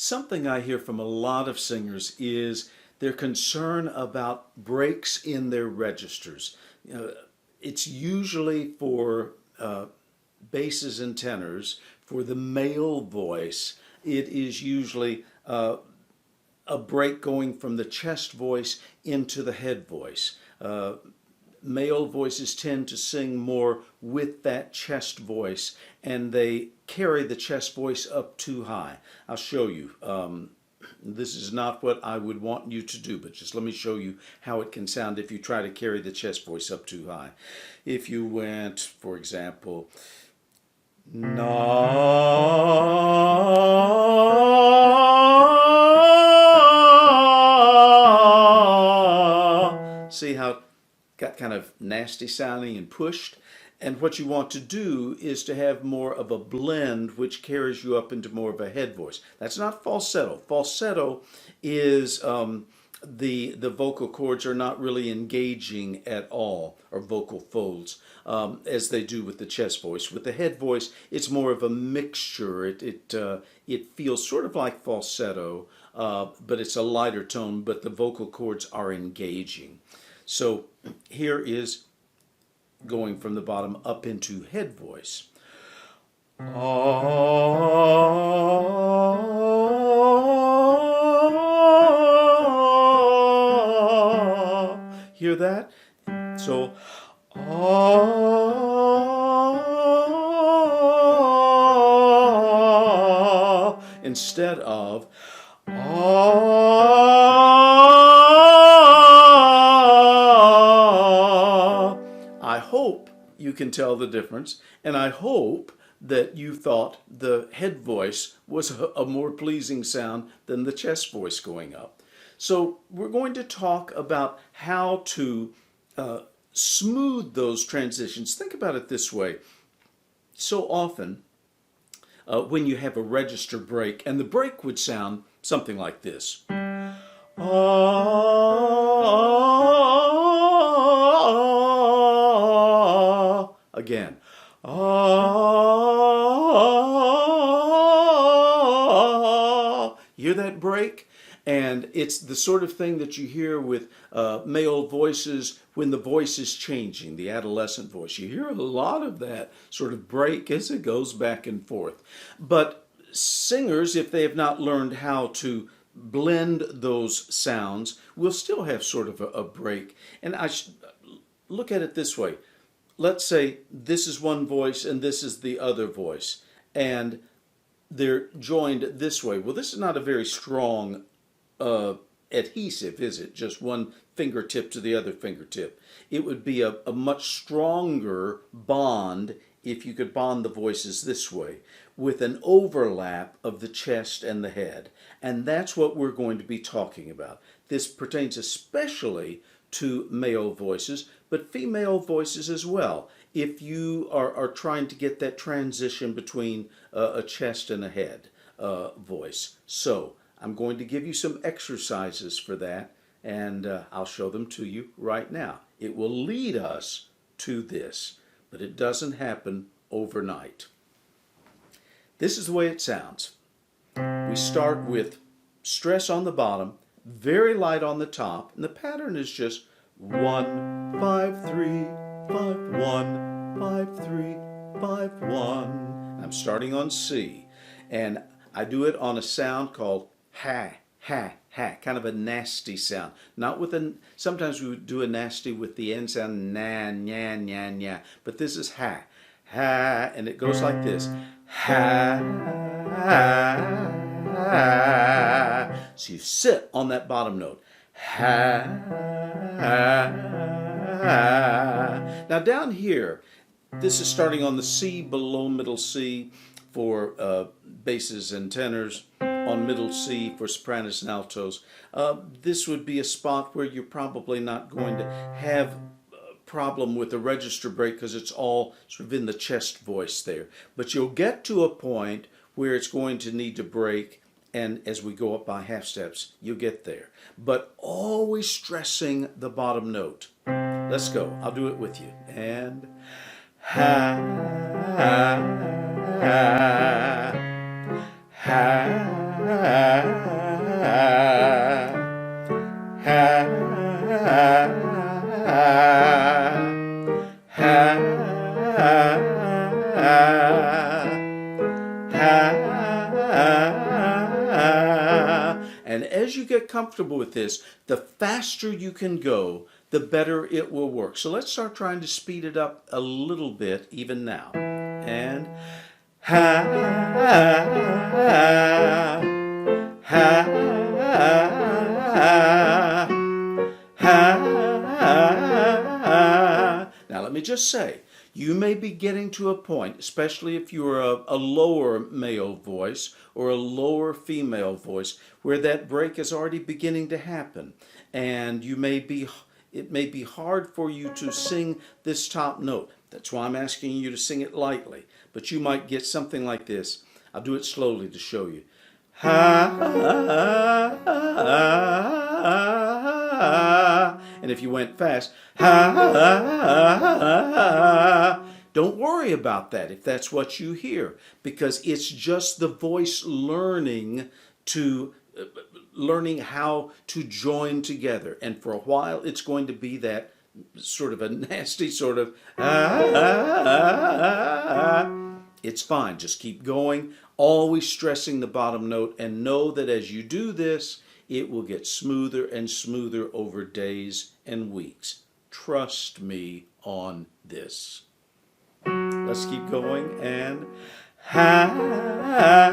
Something I hear from a lot of singers is their concern about breaks in their registers. You know, it's usually for basses and tenors. For the male voice, it is usually a break going from the chest voice into the head voice. Male voices tend to sing more with that chest voice, and they carry the chest voice up too high. I'll show you. This is not what I would want you to do, but just let me show you how it can sound if you try to carry the chest voice up too high. If you went, for example, na. See how it got kind of nasty sounding and pushed? And what you want to do is to have more of a blend which carries you up into more of a head voice. That's not falsetto. Falsetto is the vocal cords are not really engaging at all, or vocal folds, as they do with the chest voice. With the head voice, it's more of a mixture. It feels sort of like falsetto, but it's a lighter tone, but the vocal cords are engaging. So here is going from the bottom up into head voice. Hear that? So instead of I hope you can tell the difference, and I hope that you thought the head voice was a more pleasing sound than the chest voice going up. So we're going to talk about how to smooth those transitions. Think about it this way. So often when you have a register break, and the break would sound something like this. Again. Hear that break? And it's the sort of thing that you hear with male voices when the voice is changing, the adolescent voice. You hear a lot of that sort of break as it goes back and forth. But singers, if they have not learned how to blend those sounds, will still have sort of a break. And I look at it this way. Let's say this is one voice and this is the other voice, and they're joined this way. Well, this is not a very strong adhesive, is it? Just one fingertip to the other fingertip. It would be a much stronger bond if you could bond the voices this way, with an overlap of the chest and the head. And that's what we're going to be talking about. This pertains especially to male voices, but female voices as well, if you are trying to get that transition between a chest and a head voice. So I'm going to give you some exercises for that, and I'll show them to you right now. It will lead us to this, but it doesn't happen overnight. This is the way it sounds. We start with stress on the bottom, very light on the top, and the pattern is just 1, 5, 3, 5, 1, 5, 3, 5, 1. I'm starting on C, and I do it on a sound called ha, ha, ha, kind of a nasty sound. Not with a, sometimes we would do a nasty with the end sound, na, nya, nya, nya, but this is ha, ha, and it goes like this, ha, ha, ha. So you sit on that bottom note, ha, ha, ha. Now down here, this is starting on the C below middle C for basses and tenors, on middle C for sopranos and altos. This would be a spot where you're probably not going to have a problem with the register break because it's all sort of in the chest voice there. But you'll get to a point where it's going to need to break, and as we go up by half steps, you'll get there. But always stressing the bottom note. Let's go. I'll do it with you. And ha, ha, ha, ha, And as you get comfortable with this, the faster you can go, the better it will work. So let's start trying to speed it up a little bit even now. And ha, ha, ha, ha. Now let me just say, you may be getting to a point, especially if you're a lower male voice or a lower female voice, where that break is already beginning to happen. And it may be hard for you to sing this top note. That's why I'm asking you to sing it lightly. But you might get something like this. I'll do it slowly to show you. Ha, ha, ha. And if you went fast, ha, ha, ha. Don't worry about that if that's what you hear, because it's just the voice learning how to join together. And for a while, it's going to be that sort of a nasty sort of It's fine. Just keep going, always stressing the bottom note, and know that as you do this, it will get smoother and smoother over days and weeks. Trust me on this. Let's keep going. And ha, ha,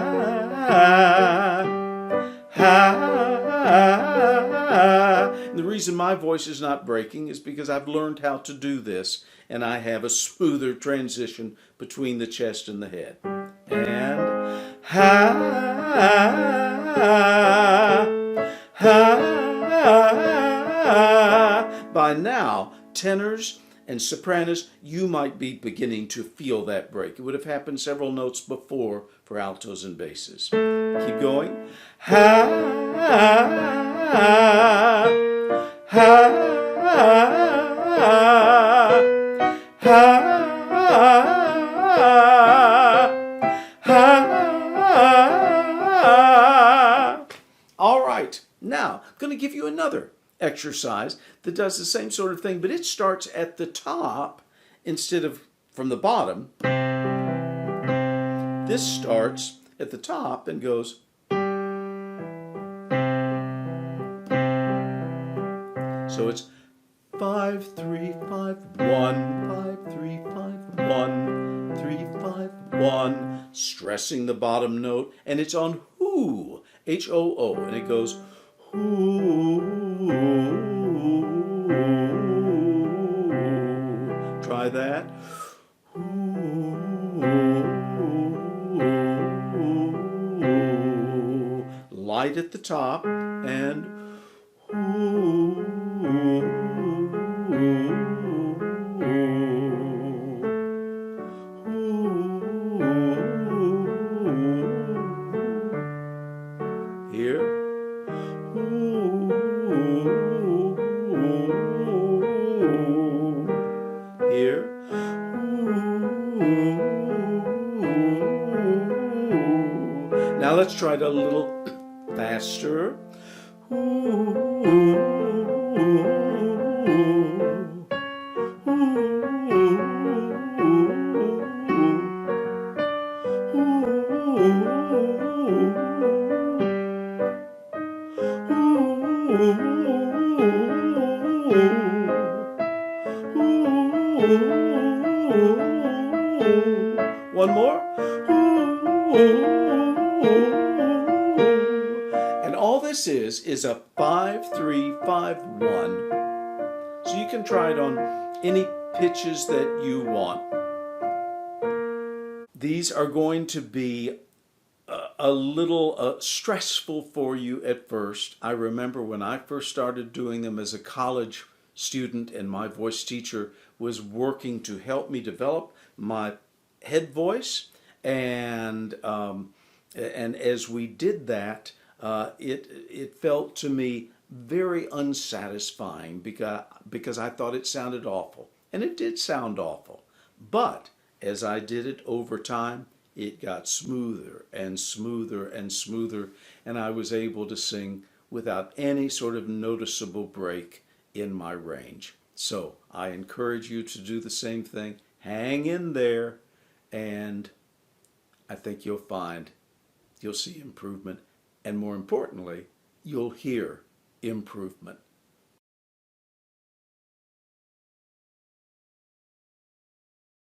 ha. And the reason my voice is not breaking is because I've learned how to do this, and I have a smoother transition between the chest and the head. And ha, ha, ha. By now, tenors and sopranos, you might be beginning to feel that break. It would have happened several notes before for altos and basses. Keep going. Ha, ha, ha, ha, ha. All right, now I'm going to give you another exercise that does the same sort of thing, but it starts at the top instead of from the bottom. This starts at the top and goes. So it's 5 3 5 1 5 3 5 1 3 5 1, stressing the bottom note, and it's on hoo, H-O-O, and it goes hoo. Try that. Light at the top and here. Here. Now let's try it a little faster. One more. And all this is a 5 3 5 1. So you can try it on any pitches that you want. These are going to be a little stressful for you at first. I remember when I first started doing them as a college student, and my voice teacher was working to help me develop my head voice, and as we did that, it felt to me very unsatisfying because I thought it sounded awful, and it did sound awful. But as I did it over time, it got smoother and smoother and smoother, and I was able to sing without any sort of noticeable break in my range. So I encourage you to do the same thing. Hang in there, and I think you'll find you'll see improvement, and more importantly, you'll hear improvement.